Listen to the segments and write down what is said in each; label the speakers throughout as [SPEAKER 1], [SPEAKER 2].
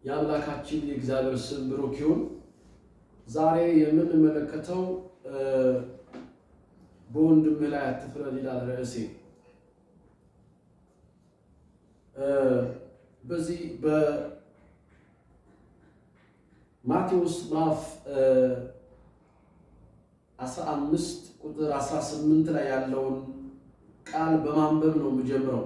[SPEAKER 1] የአምላካችን የእግዚአብሔር ስም ብሩክ ይሁን። ዛሬ የምንመለከተው በወንድምህ ላይ አትፍረድ ይላል ርዕሴ። በዚህ በማቴዎስ ምዕራፍ 15 ቁጥር 18 ላይ ያለውን ቃል በማንበብ ነው የምጀምረው።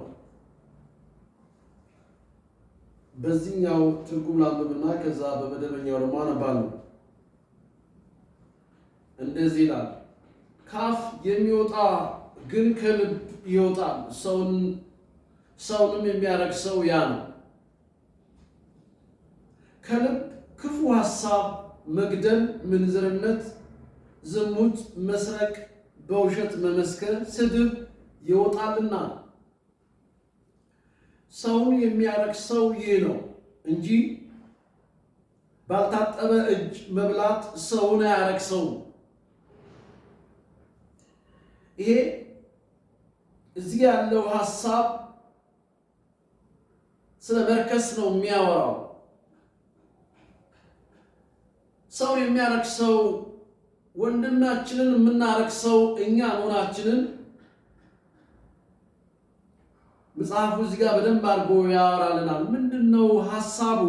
[SPEAKER 1] በዚህኛው ትርጉም ላንብብና ከዛ በመደበኛው ደግሞ አነባለሁ። እንደዚህ ይላል፣ ከአፍ የሚወጣ ግን ከልብ ይወጣል፣ ሰውንም የሚያረክሰው ያ ነው። ከልብ ክፉ ሐሳብ፣ መግደል፣ ምንዝርነት፣ ዝሙት፣ መስረቅ፣ በውሸት መመስከር፣ ስድብ ይወጣልና ሰውን የሚያረክሰው ይህ ነው እንጂ ባልታጠበ እጅ መብላት ሰውን አያረክሰውም። ይሄ እዚህ ያለው ሐሳብ ስለ መርከስ ነው የሚያወራው። ሰውን የሚያረክሰው ወንድማችንን የምናረክሰው እኛ መሆናችንን መጽሐፉ እዚህ ጋር በደንብ አድርጎ ያወራልናል። ምንድነው ሐሳቡ?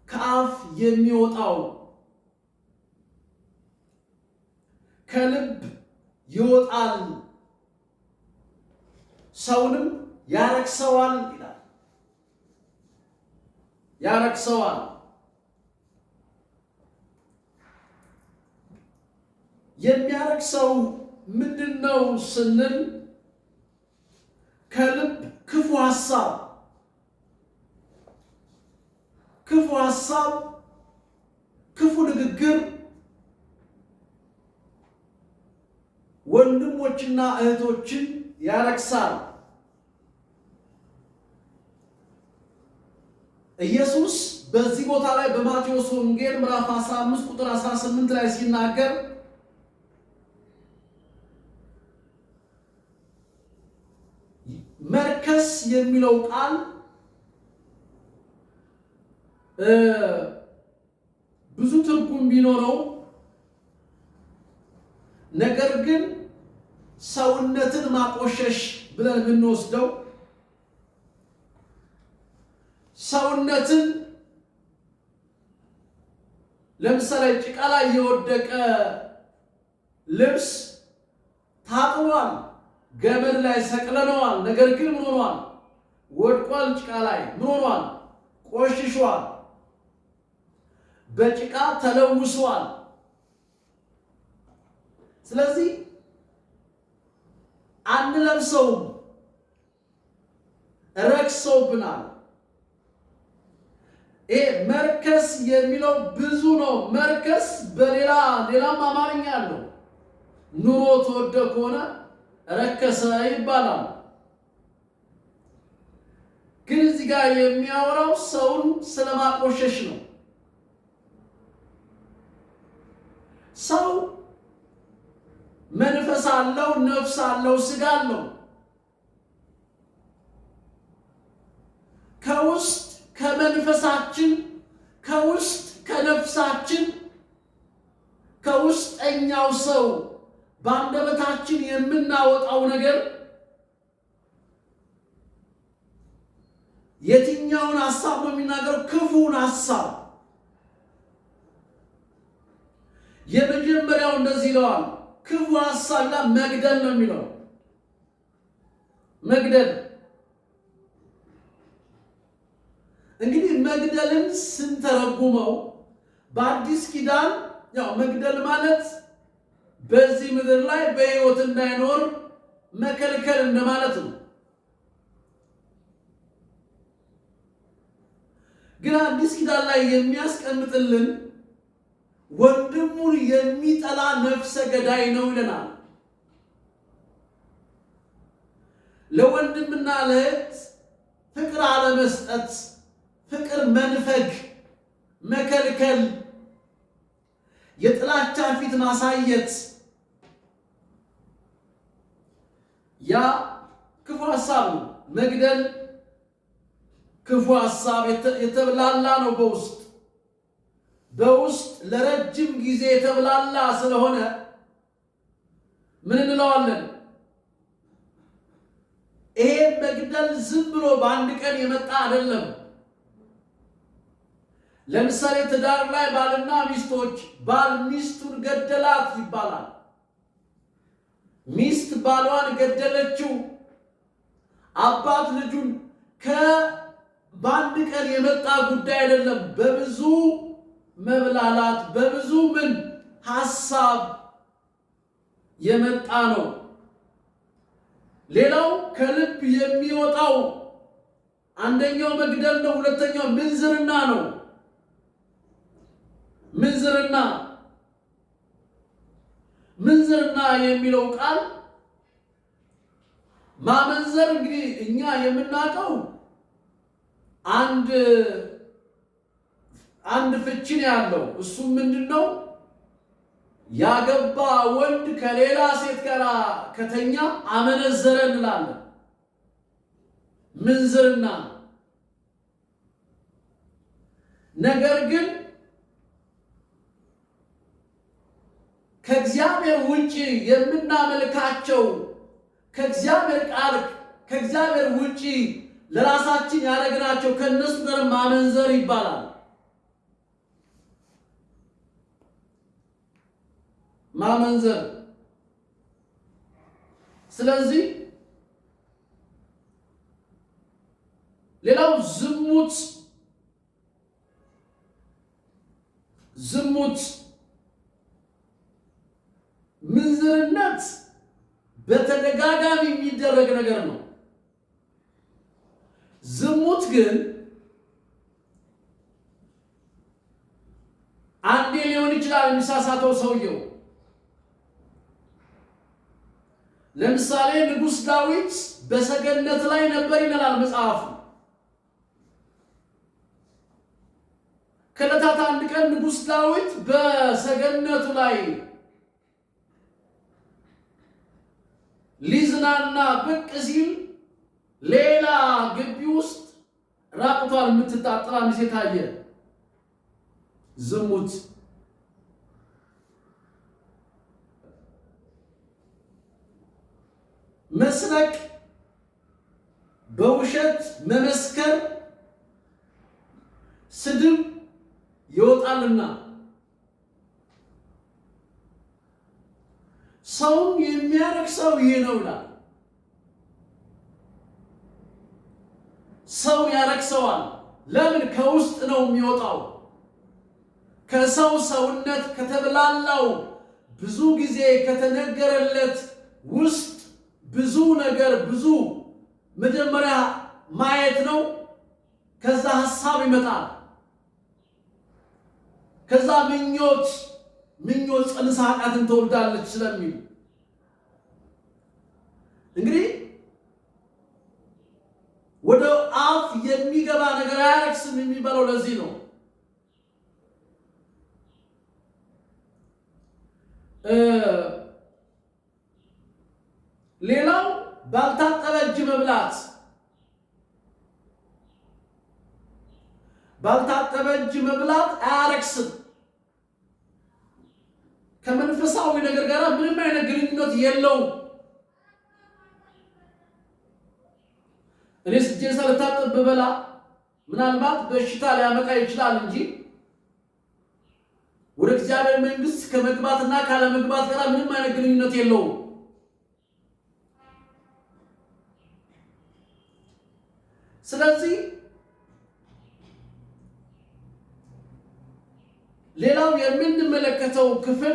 [SPEAKER 1] ከአፍ የሚወጣው ከልብ ይወጣል፣ ሰውንም ያረክሰዋል ይላል። ያረክሰዋል። የሚያረክሰው ምንድነው ስንል ከልብ ክፉ ሐሳብ፣ ክፉ ንግግር ወንድሞችና እህቶችን ያረክሳል። ኢየሱስ በዚህ ቦታ ላይ በማቴዎስ ወንጌል ምዕራፍ 15 ቁጥር 18 ላይ ሲናገር መርከስ የሚለው ቃል ብዙ ትርጉም ቢኖረው ነገር ግን ሰውነትን ማቆሸሽ ብለን ብንወስደው ሰውነትን ለምሳሌ ጭቃ ላይ የወደቀ ልብስ ታጥቧል፣ ገመድ ላይ ሰቅለነዋል። ነገር ግን ምን ሆኗል? ወድቋል። ጭቃ ላይ ምን ሆኗል? ቆሽሿል፣ በጭቃ ተለውሷል። ስለዚህ አንለብሰውም፣ ረክሰውብናል። ይሄ መርከስ የሚለው ብዙ ነው። መርከስ በሌላም አማርኛ አለው። ኑሮ ተወደ ከሆነ ረከሰ ይባላል። ግን እዚህ ጋር የሚያወራው ሰውን ስለማቆሸሽ ነው። ሰው መንፈስ አለው፣ ነፍስ አለው፣ ስጋ አለው። ከውስጥ ከመንፈሳችን፣ ከውስጥ ከነፍሳችን፣ ከውስጠኛው ሰው በአንደበታችን የምናወጣው ነገር የትኛውን ሐሳብ ነው የሚናገረው? ክፉን ሐሳብ። የመጀመሪያው እንደዚህ ይለዋል፣ ክፉ ሐሳብና መግደል ነው የሚለው። መግደል እንግዲህ መግደልን ስንተረጉመው በአዲስ ኪዳን ያው መግደል ማለት በዚህ ምድር ላይ በሕይወት እንዳይኖር መከልከል እንደማለት ነው። ግን አዲስ ኪዳን ላይ የሚያስቀምጥልን ወንድሙን የሚጠላ ነፍሰ ገዳይ ነው ይለናል። ለወንድምና ለእህት ፍቅር አለመስጠት፣ ፍቅር መንፈግ፣ መከልከል፣ የጥላቻ ፊት ማሳየት ያ ክፉ ሐሳብ ነው። መግደል ክፉ ሐሳብ የተብላላ ነው። በውስጥ ለረጅም ጊዜ የተብላላ ስለሆነ ምን እንለዋለን? ይሄ መግደል ዝም ብሎ በአንድ ቀን የመጣ አይደለም። ለምሳሌ ትዳር ላይ ባልና ሚስቶች ባል ሚስቱን ገደላት ይባላል። ሚስት ባሏን ገደለችው፣ አባት ልጁን በአንድ ቀን የመጣ ጉዳይ አይደለም። በብዙ መብላላት፣ በብዙ ሐሳብ የመጣ ነው። ሌላው ከልብ የሚወጣው አንደኛው መግደል ነው። ሁለተኛው ምንዝርና ነው። ምንዝርና የሚለው ቃል ማመንዘር እንግዲህ እኛ የምናውቀው አንድ ፍቺ ነው ያለው። እሱም ምንድነው? ያገባ ወንድ ከሌላ ሴት ጋር ከተኛ አመነዘረ እንላለን። ምንዝርና። ነገር ግን ከእግዚአብሔር ውጪ የምናመልካቸው ከእግዚአብሔር ውጪ ለራሳችን ያደረግናቸው ከነሱ ጋር ማመንዘር ይባላል። ማመንዘር። ስለዚህ ሌላው ዝሙት ምንዝርነት በተደጋጋሚ የሚደረግ ነገር ነው። ዝሙት ግን አንዴ ሊሆን ይችላል የሚሳሳተው ሰውየው። ለምሳሌ ንጉሥ ዳዊት በሰገነት ላይ ነበር ይላል መጽሐፉ። ከዕለታት አንድ ቀን ንጉሥ ዳዊት በሰገነቱ ላይ ሊዝናና ብቅ ሲል ሌላ ግቢ ውስጥ ራቁቷን የምትታጠብ አንዲት ሴት አየ። ዝሙት። መስረቅ፣ በውሸት መመስከር፣ ስድብ ይወጣልና ሰውን የሚያረክሰው ይሄ ነው ይላል። ሰው ያረክሰዋል። ለምን? ከውስጥ ነው የሚወጣው። ከሰው ሰውነት ከተብላላው ብዙ ጊዜ ከተነገረለት ውስጥ ብዙ ነገር መጀመሪያ ማየት ነው። ከዛ ሐሳብ ይመጣል። ከዛ ምኞት ጸንሳ ኃጢአትን ትወልዳለች ስለሚል እንግዲህ ወደ አፍ የሚገባ ነገር አያረክስም የሚባለው ለዚህ ነው። ሌላው ባልታጠበ እጅ መብላት። ባልታጠበ እጅ መብላት አያረክስም። ከመንፈሳዊ ነገር ጋር ምንም አይነት ግንኙነት የለውም። እኔ እጄን ሳልታጠብ ብበላ ምናልባት በሽታ ሊያመጣ ይችላል እንጂ ወደ እግዚአብሔር መንግሥት ከመግባትና ካለመግባት ጋር ምንም አይነት ግንኙነት የለውም። ስለዚህ ሌላው የምንመለከተው ክፍል